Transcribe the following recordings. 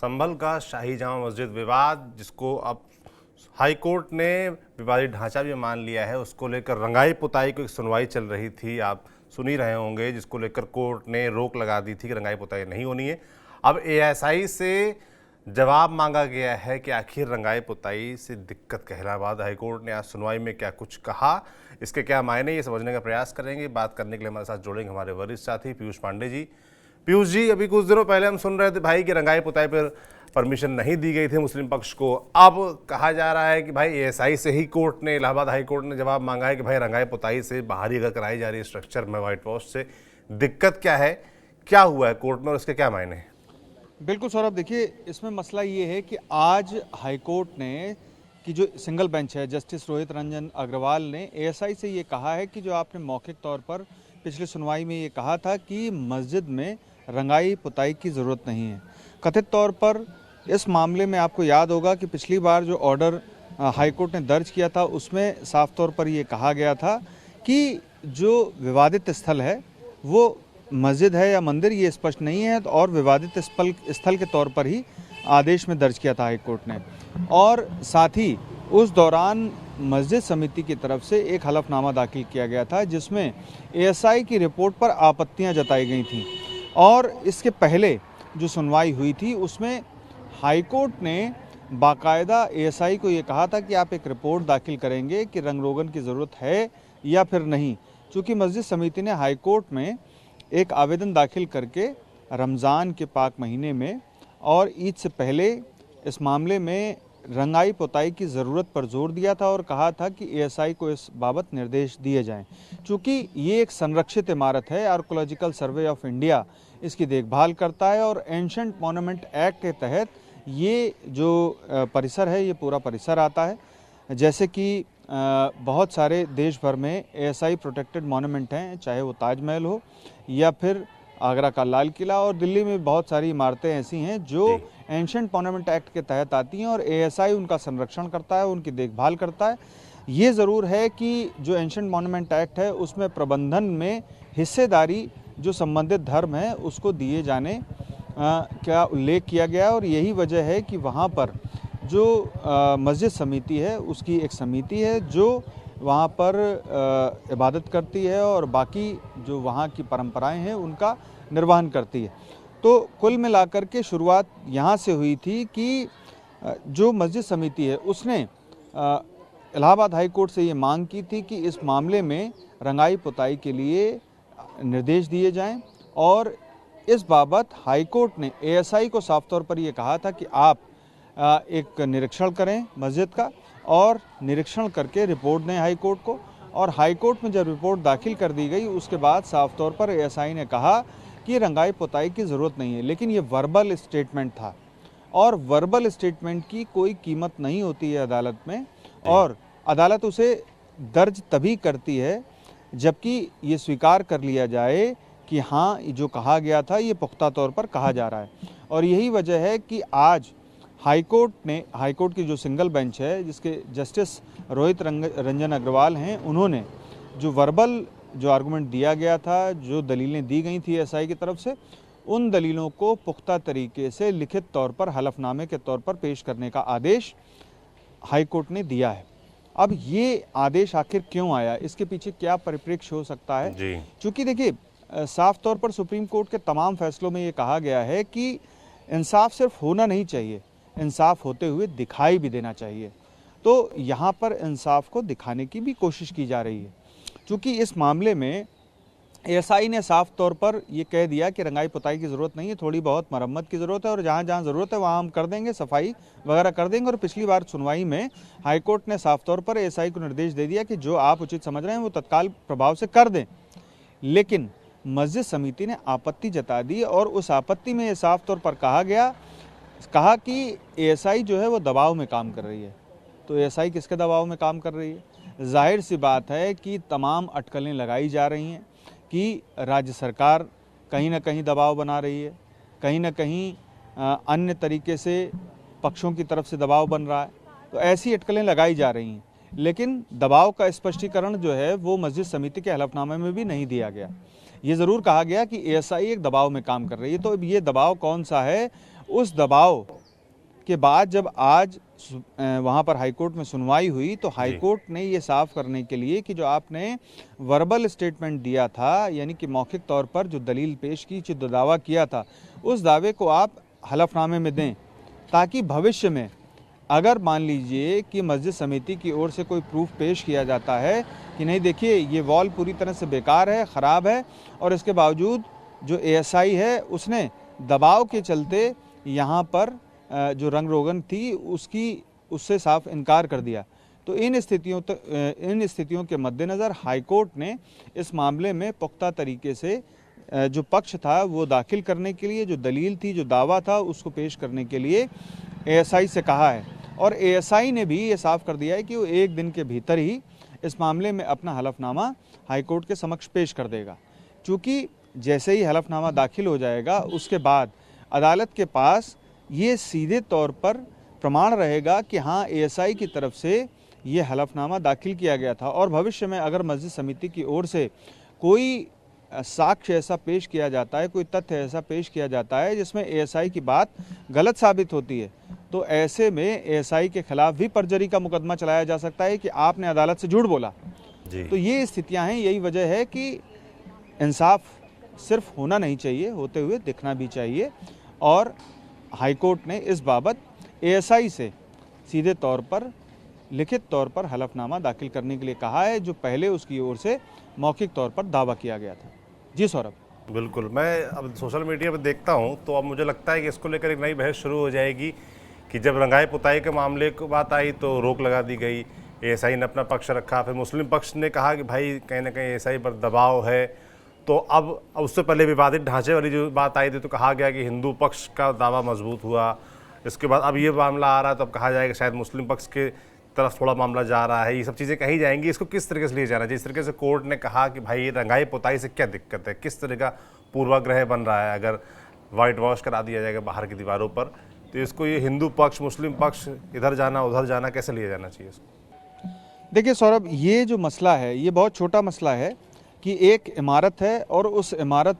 संभल का शाही जामा मस्जिद विवाद, जिसको अब हाई कोर्ट ने विवादित ढांचा भी मान लिया है, उसको लेकर रंगाई पुताई की एक सुनवाई चल रही थी, आप सुन ही रहे होंगे, जिसको लेकर कोर्ट ने रोक लगा दी थी कि रंगाई पुताई नहीं होनी है। अब एएसआई से जवाब मांगा गया है कि आखिर रंगाई पुताई से दिक्कत क्या है। इलाहाबाद हाईकोर्ट ने आज सुनवाई में क्या कुछ कहा, इसके क्या मायने, ये समझने का प्रयास करेंगे। बात करने के लिए हमारे साथ जुड़ेंगे हमारे वरिष्ठ साथी पीयूष पांडे जी। पीयूष जी, अभी कुछ दिनों पहले हम सुन रहे थे भाई कि रंगाई पुताई पर परमिशन नहीं दी गई थी मुस्लिम पक्ष को। अब कहा जा रहा है कि भाई एएसआई से ही कोर्ट ने, इलाहाबाद हाई कोर्ट ने जवाब मांगा है कि भाई रंगाई पुताई से बाहरी अगर कराई जा रही है स्ट्रक्चर में व्हाइट वॉश से, दिक्कत क्या है, क्या हुआ है कोर्ट में और इसके क्या मायने हैं। बिल्कुल सौरभ, देखिए इसमें मसला ये है कि आज हाईकोर्ट ने कि जो सिंगल बेंच है, जस्टिस रोहित रंजन अग्रवाल ने एएसआई से ये कहा है कि जो आपने मौखिक तौर पर पिछली सुनवाई में ये कहा था कि मस्जिद में रंगाई पुताई की ज़रूरत नहीं है। कथित तौर पर इस मामले में आपको याद होगा कि पिछली बार जो ऑर्डर हाईकोर्ट ने दर्ज किया था उसमें साफ तौर पर ये कहा गया था कि जो विवादित स्थल है वो मस्जिद है या मंदिर, ये स्पष्ट नहीं है, तो और विवादित स्थल के तौर पर ही आदेश में दर्ज किया था हाईकोर्ट ने। और साथ ही उस दौरान मस्जिद समिति की तरफ से एक हलफनामा दाखिल किया गया था जिसमें एएसआई की रिपोर्ट पर आपत्तियां जताई गई थीं। और इसके पहले जो सुनवाई हुई थी उसमें हाईकोर्ट ने बाकायदा एएसआई को ये कहा था कि आप एक रिपोर्ट दाखिल करेंगे कि रंग रोगन की ज़रूरत है या फिर नहीं। चूँकि मस्जिद समिति ने हाईकोर्ट में एक आवेदन दाखिल करके रमज़ान के पाक महीने में और ईद से पहले इस मामले में रंगाई पुताई की ज़रूरत पर जोर दिया था और कहा था कि एएसआई को इस बाबत निर्देश दिए जाएं। चूँकि ये एक संरक्षित इमारत है, आर्कोलॉजिकल सर्वे ऑफ इंडिया इसकी देखभाल करता है और एंशंट मॉन्यूमेंट एक्ट के तहत ये जो परिसर है ये पूरा परिसर आता है। जैसे कि बहुत सारे देश भर में एएसआई प्रोटेक्टेड मॉन्यूमेंट हैं, चाहे वो ताजमहल हो या फिर आगरा का लाल किला, और दिल्ली में बहुत सारी इमारतें ऐसी हैं जो एंशंट मॉन्यूमेंट एक्ट के तहत आती हैं और एएसआई उनका संरक्षण करता है, उनकी देखभाल करता है। ये ज़रूर है कि जो एंशंट मॉन्यूमेंट एक्ट है उसमें प्रबंधन में हिस्सेदारी जो संबंधित धर्म है उसको दिए जाने का उल्लेख किया गया, और यही वजह है कि वहाँ पर जो मस्जिद समिति है उसकी एक समिति है जो वहाँ पर इबादत करती है और बाकी जो वहाँ की परंपराएं हैं उनका निर्वहन करती है। तो कुल मिलाकर के शुरुआत यहाँ से हुई थी कि जो मस्जिद समिति है उसने इलाहाबाद हाई कोर्ट से ये मांग की थी कि इस मामले में रंगाई पुताई के लिए निर्देश दिए जाएं, और इस बाबत हाई कोर्ट ने एएसआई को साफ तौर पर ये कहा था कि आप एक निरीक्षण करें मस्जिद का और निरीक्षण करके रिपोर्ट दें हाई कोर्ट को। और हाई कोर्ट में जब रिपोर्ट दाखिल कर दी गई उसके बाद साफ तौर पर एएसआई ने कहा कि रंगाई पुताई की ज़रूरत नहीं है। लेकिन ये वर्बल स्टेटमेंट था और वर्बल स्टेटमेंट की कोई कीमत नहीं होती है अदालत में, और अदालत उसे दर्ज तभी करती है जबकि ये स्वीकार कर लिया जाए कि हाँ जो कहा गया था ये पुख्ता तौर पर कहा जा रहा है। और यही वजह है कि आज हाईकोर्ट की जो सिंगल बेंच है जिसके जस्टिस रोहित रंजन अग्रवाल हैं, उन्होंने जो वर्बल जो आर्गूमेंट दिया गया था, जो दलीलें दी गई थी एएसआई की तरफ से, उन दलीलों को पुख्ता तरीके से लिखित तौर पर हलफनामे के तौर पर पेश करने का आदेश हाईकोर्ट ने दिया है। अब ये आदेश आखिर क्यों आया, इसके पीछे क्या परिप्रेक्ष्य हो सकता है? क्योंकि देखिए साफ तौर पर सुप्रीम कोर्ट के तमाम फैसलों में ये कहा गया है कि इंसाफ सिर्फ होना नहीं चाहिए, इंसाफ होते हुए दिखाई भी देना चाहिए। तो यहाँ पर इंसाफ को दिखाने की भी कोशिश की जा रही है। चूँकि इस मामले में एएसआई ने साफ तौर पर ये कह दिया कि रंगाई पुताई की ज़रूरत नहीं है, थोड़ी बहुत मरम्मत की ज़रूरत है और जहाँ जहाँ ज़रूरत है वहाँ हम कर देंगे, सफाई वगैरह कर देंगे। और पिछली बार सुनवाई में हाईकोर्ट ने साफ तौर पर एएसआई को निर्देश दे दिया कि जो आप उचित समझ रहे हैं वो तत्काल प्रभाव से कर दें। लेकिन मस्जिद समिति ने आपत्ति जता दी और उस आपत्ति में ये साफ तौर पर कहा कि एएसआई जो है वो दबाव में काम कर रही है। तो एएसआई किसके दबाव में काम कर रही है? जाहिर सी बात है कि तमाम अटकलें लगाई जा रही हैं कि राज्य सरकार कहीं ना कहीं दबाव बना रही है, कहीं ना कहीं अन्य तरीके से पक्षों की तरफ से दबाव बन रहा है। तो ऐसी अटकलें लगाई जा रही हैं, लेकिन दबाव का स्पष्टीकरण जो है वो मस्जिद समिति के हलफनामे में भी नहीं दिया गया। ये ज़रूर कहा गया कि एएसआई एक दबाव में काम कर रही है। तो अब ये दबाव कौन सा है उस दबाव के बाद जब आज वहाँ पर हाईकोर्ट में सुनवाई हुई तो हाईकोर्ट ने ये साफ करने के लिए कि जो आपने वर्बल स्टेटमेंट दिया था, यानी कि मौखिक तौर पर जो दलील पेश की, जो दावा किया था, उस दावे को आप हलफनामे में दें, ताकि भविष्य में अगर मान लीजिए कि मस्जिद समिति की ओर से कोई प्रूफ पेश किया जाता है कि नहीं देखिए ये वॉल पूरी तरह से बेकार है, ख़राब है, और इसके बावजूद जो एएसआई है उसने दबाव के चलते यहाँ पर जो रंग रोगन थी उससे साफ इनकार कर दिया, तो इन स्थितियों के मद्देनज़र हाईकोर्ट ने इस मामले में पुख्ता तरीके से जो पक्ष था वो दाखिल करने के लिए, जो दलील थी, जो दावा था, उसको पेश करने के लिए एएसआई से कहा है। और एएसआई ने भी ये साफ कर दिया है कि वो 1 दिन के भीतर ही इस मामले में अपना हलफनामा हाईकोर्ट के समक्ष पेश कर देगा। चूँकि जैसे ही हलफनामा दाखिल हो जाएगा उसके बाद अदालत के पास ये सीधे तौर पर प्रमाण रहेगा कि हाँ एएसआई की तरफ से ये हलफनामा दाखिल किया गया था, और भविष्य में अगर मस्जिद समिति की ओर से कोई साक्ष्य ऐसा पेश किया जाता है, कोई तथ्य ऐसा पेश किया जाता है जिसमें एएसआई की बात गलत साबित होती है, तो ऐसे में एएसआई के खिलाफ भी परजरी का मुकदमा चलाया जा सकता है कि आपने अदालत से झूठ बोला जी। तो ये स्थितियां हैं, यही वजह है कि इंसाफ सिर्फ होना नहीं चाहिए, होते हुए दिखना भी चाहिए, और हाईकोर्ट ने इस बाबत एएसआई से सीधे तौर पर लिखित तौर पर हलफनामा दाखिल करने के लिए कहा है, जो पहले उसकी ओर से मौखिक तौर पर दावा किया गया था। जी सौरभ। बिल्कुल, मैं अब सोशल मीडिया पर देखता हूं तो अब मुझे लगता है कि इसको लेकर एक नई बहस शुरू हो जाएगी कि जब रंगाई पुताई के मामले की बात आई तो रोक लगा दी गई, एएसआई ने अपना पक्ष रखा, फिर मुस्लिम पक्ष ने कहा कि भाई कहीं ना कहीं एएसआई पर दबाव है, तो अब उससे पहले विवादित ढांचे वाली जो बात आई थी तो कहा गया कि हिंदू पक्ष का दावा मजबूत हुआ, इसके बाद अब ये मामला आ रहा है तो अब कहा जाएगा शायद मुस्लिम पक्ष के तरफ थोड़ा मामला जा रहा है, ये सब चीज़ें कही जाएंगी। इसको किस तरीके से लिए जाना चाहिए? जिस तरीके से कोर्ट ने कहा कि भाई रंगाई पुताई से क्या दिक्कत है, किस तरह का पूर्वाग्रह बन रहा है, अगर वाइट वॉश करा दिया जाएगा बाहर की दीवारों पर, तो इसको ये हिंदू पक्ष मुस्लिम पक्ष इधर जाना उधर जाना कैसे लिया जाना चाहिए इसको? देखिए सौरभ, ये जो मसला है ये बहुत छोटा मसला है कि एक इमारत है और उस इमारत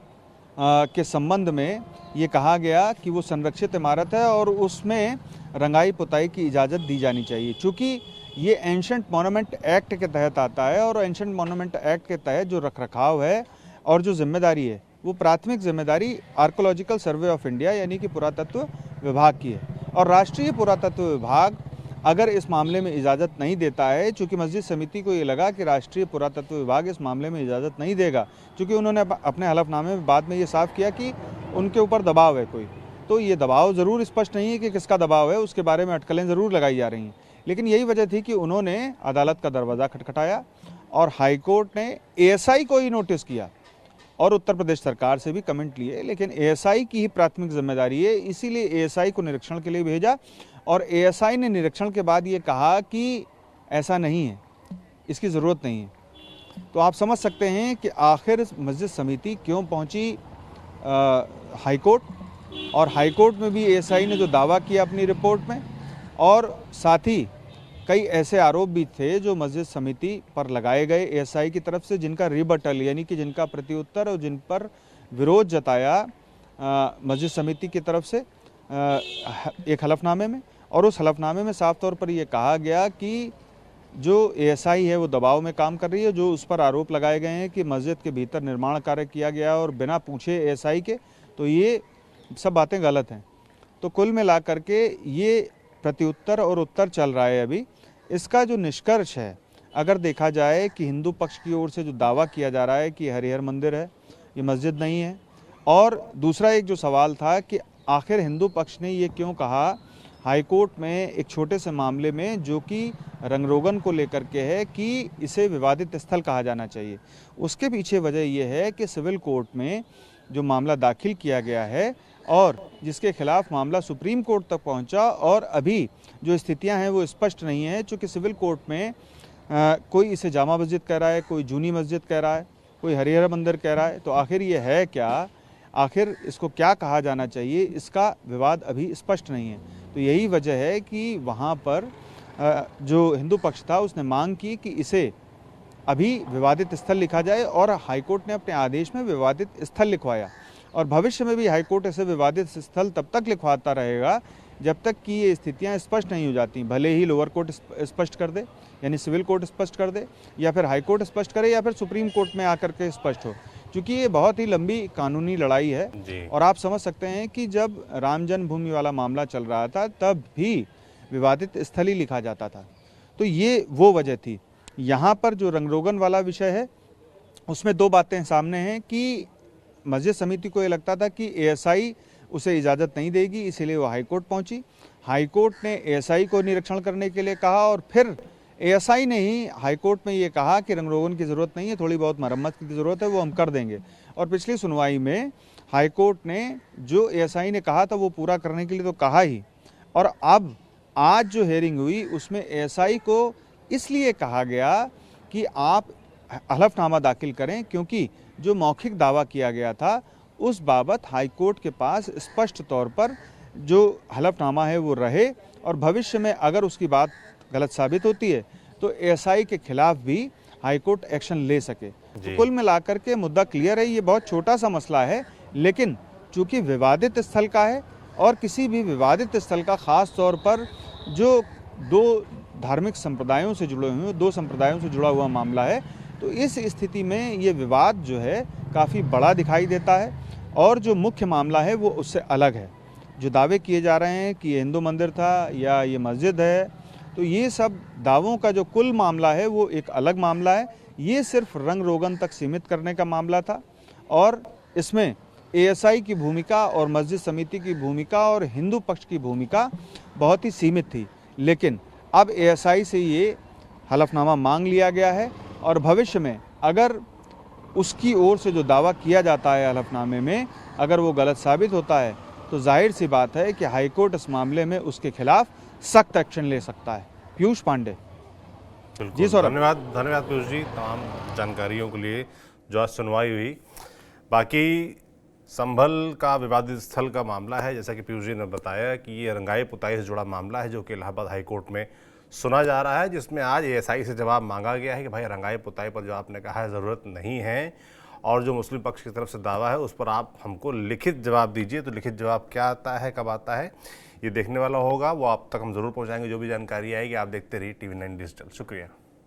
के संबंध में ये कहा गया कि वो संरक्षित इमारत है और उसमें रंगाई पुताई की इजाज़त दी जानी चाहिए। चूँकि ये एंशंट मॉन्यूमेंट एक्ट के तहत आता है और एंशंट मॉन्यूमेंट एक्ट के तहत जो रखरखाव है और जो जिम्मेदारी है वो प्राथमिक जिम्मेदारी आर्कोलॉजिकल सर्वे ऑफ इंडिया यानी कि पुरातत्व विभाग की है, और राष्ट्रीय पुरातत्व विभाग अगर इस मामले में इजाज़त नहीं देता है, चूँकि मस्जिद समिति को ये लगा कि राष्ट्रीय पुरातत्व विभाग इस मामले में इजाज़त नहीं देगा, चूँकि उन्होंने अपने हलफनामे में बाद में ये साफ किया कि उनके ऊपर दबाव है कोई, तो ये दबाव ज़रूर स्पष्ट नहीं है कि किसका दबाव है, उसके बारे में अटकलें ज़रूर लगाई जा रही हैं, लेकिन यही वजह थी कि उन्होंने अदालत का दरवाज़ा खटखटाया और हाईकोर्ट ने एएसआई को ही नोटिस किया और उत्तर प्रदेश सरकार से भी कमेंट लिए, लेकिन एएसआई की ही प्राथमिक जिम्मेदारी है, इसीलिए एएसआई को निरीक्षण के लिए भेजा और एएसआई ने निरीक्षण के बाद ये कहा कि ऐसा नहीं है, इसकी ज़रूरत नहीं है। तो आप समझ सकते हैं कि आखिर मस्जिद समिति क्यों पहुंची हाईकोर्ट, और हाईकोर्ट में भी एएसआई ने जो दावा किया अपनी रिपोर्ट में, और साथ ही कई ऐसे आरोप भी थे जो मस्जिद समिति पर लगाए गए एएसआई की तरफ से, जिनका रिबटल यानी कि जिनका प्रत्युत्तर और जिन पर विरोध जताया मस्जिद समिति की तरफ से एक हलफनामे में, और उस हलफनामे में साफ तौर पर यह कहा गया कि जो एएसआई है वो दबाव में काम कर रही है, जो उस पर आरोप लगाए गए हैं कि मस्जिद के भीतर निर्माण कार्य किया गया और बिना पूछे एएसआई के, तो ये सब बातें गलत हैं। तो कुल मिला करके ये प्रत्युत्तर और उत्तर चल रहा है अभी। इसका जो निष्कर्ष है, अगर देखा जाए कि हिंदू पक्ष की ओर से जो दावा किया जा रहा है कि हरिहर मंदिर है, ये मस्जिद नहीं है, और दूसरा एक जो सवाल था कि आखिर हिंदू पक्ष ने ये क्यों कहा हाईकोर्ट में एक छोटे से मामले में जो कि रंग रोगन को लेकर के है कि इसे विवादित स्थल कहा जाना चाहिए, उसके पीछे वजह यह है कि सिविल कोर्ट में जो मामला दाखिल किया गया है और जिसके खिलाफ मामला सुप्रीम कोर्ट तक पहुंचा, और अभी जो स्थितियां हैं वो स्पष्ट नहीं है, चूँकि सिविल कोर्ट में कोई इसे जामा मस्जिद कह रहा है, कोई जूनी मस्जिद कह रहा है, कोई हरिहर मंदिर कह रहा है, तो आखिर ये है क्या, आखिर इसको क्या कहा जाना चाहिए, इसका विवाद अभी स्पष्ट नहीं है। तो यही वजह है कि वहाँ पर जो हिंदू पक्ष था उसने मांग की कि इसे अभी विवादित स्थल लिखा जाए, और हाईकोर्ट ने अपने आदेश में विवादित स्थल लिखवाया, और भविष्य में भी हाईकोर्ट ऐसे विवादित स्थल तब तक लिखवाता रहेगा जब तक कि ये स्थितियां स्पष्ट नहीं हो जाती। भले ही लोअर कोर्ट स्पष्ट कर दे, यानी सिविल कोर्ट स्पष्ट कर दे, या फिर हाई कोर्ट स्पष्ट करे, या फिर सुप्रीम कोर्ट में आकर के स्पष्ट हो, क्योंकि ये बहुत ही लंबी कानूनी लड़ाई है। जी। और आप समझ सकते हैं कि जब राम जन्मभूमि वाला मामला चल रहा था तब भी विवादित स्थल ही लिखा जाता था। तो ये वो वजह थी। यहाँ पर जो रंगरोगन वाला विषय है उसमें दो बातें सामने हैं कि मस्जिद समिति को ये लगता था कि एएसआई उसे इजाज़त नहीं देगी, इसीलिए वो हाईकोर्ट पहुंची। हाईकोर्ट ने एएसआई को निरीक्षण करने के लिए कहा और फिर एएसआई ने ही हाईकोर्ट में ये कहा कि रंगरोगन की ज़रूरत नहीं है, थोड़ी बहुत मरम्मत की ज़रूरत है, वो हम कर देंगे। और पिछली सुनवाई में हाईकोर्ट ने जो एएसआई ने कहा था वो पूरा करने के लिए तो कहा ही। और अब आज जो हेयरिंग हुई उसमें एएसआई को इसलिए कहा गया कि आप हलफनामा दाखिल करें, क्योंकि जो मौखिक दावा किया गया था उस बाबत हाईकोर्ट के पास स्पष्ट तौर पर जो हलफनामा है वो रहे, और भविष्य में अगर उसकी बात गलत साबित होती है तो एएसआई के खिलाफ भी हाईकोर्ट एक्शन ले सके। तो कुल मिलाकर के मुद्दा क्लियर है। ये बहुत छोटा सा मसला है, लेकिन चूंकि विवादित स्थल का है और किसी भी विवादित स्थल का खास तौर पर जो दो धार्मिक संप्रदायों से जुड़े हुए, दो संप्रदायों से जुड़ा हुआ मामला है, तो इस स्थिति में ये विवाद जो है काफ़ी बड़ा दिखाई देता है और जो मुख्य मामला है वो उससे अलग है। जो दावे किए जा रहे हैं कि ये हिंदू मंदिर था या ये मस्जिद है, तो ये सब दावों का जो कुल मामला है वो एक अलग मामला है। ये सिर्फ रंग रोगन तक सीमित करने का मामला था और इसमें एएसआई की भूमिका और मस्जिद समिति की भूमिका और हिंदू पक्ष की भूमिका बहुत ही सीमित थी। लेकिन अब एएसआई से ये हलफनामा मांग लिया गया है और भविष्य में अगर उसकी ओर से जो दावा किया जाता है हलफनामे में, अगर वो गलत साबित होता है तो जाहिर सी बात है कि हाईकोर्ट इस मामले में उसके खिलाफ सख्त एक्शन ले सकता है। पीयूष पांडे। जी सौरभ, धन्यवाद पीयूष जी तमाम जानकारियों के लिए जो आज सुनवाई हुई। बाकी संभल का विवादित स्थल का मामला है, जैसा कि पीयूष जी ने बताया कि ये रंगाई पुताई से जुड़ा मामला है जो कि इलाहाबाद हाईकोर्ट में सुना जा रहा है, जिसमें आज एएसआई से जवाब मांगा गया है कि भाई रंगाई पुताई पर जो आपने कहा है ज़रूरत नहीं है, और जो मुस्लिम पक्ष की तरफ से दावा है उस पर आप हमको लिखित जवाब दीजिए। तो लिखित जवाब क्या आता है, कब आता है, ये देखने वाला होगा। वो आप तक हम ज़रूर पहुँचाएंगे जो भी जानकारी आएगी। आप देखते रहिए TV9 डिजिटल। शुक्रिया।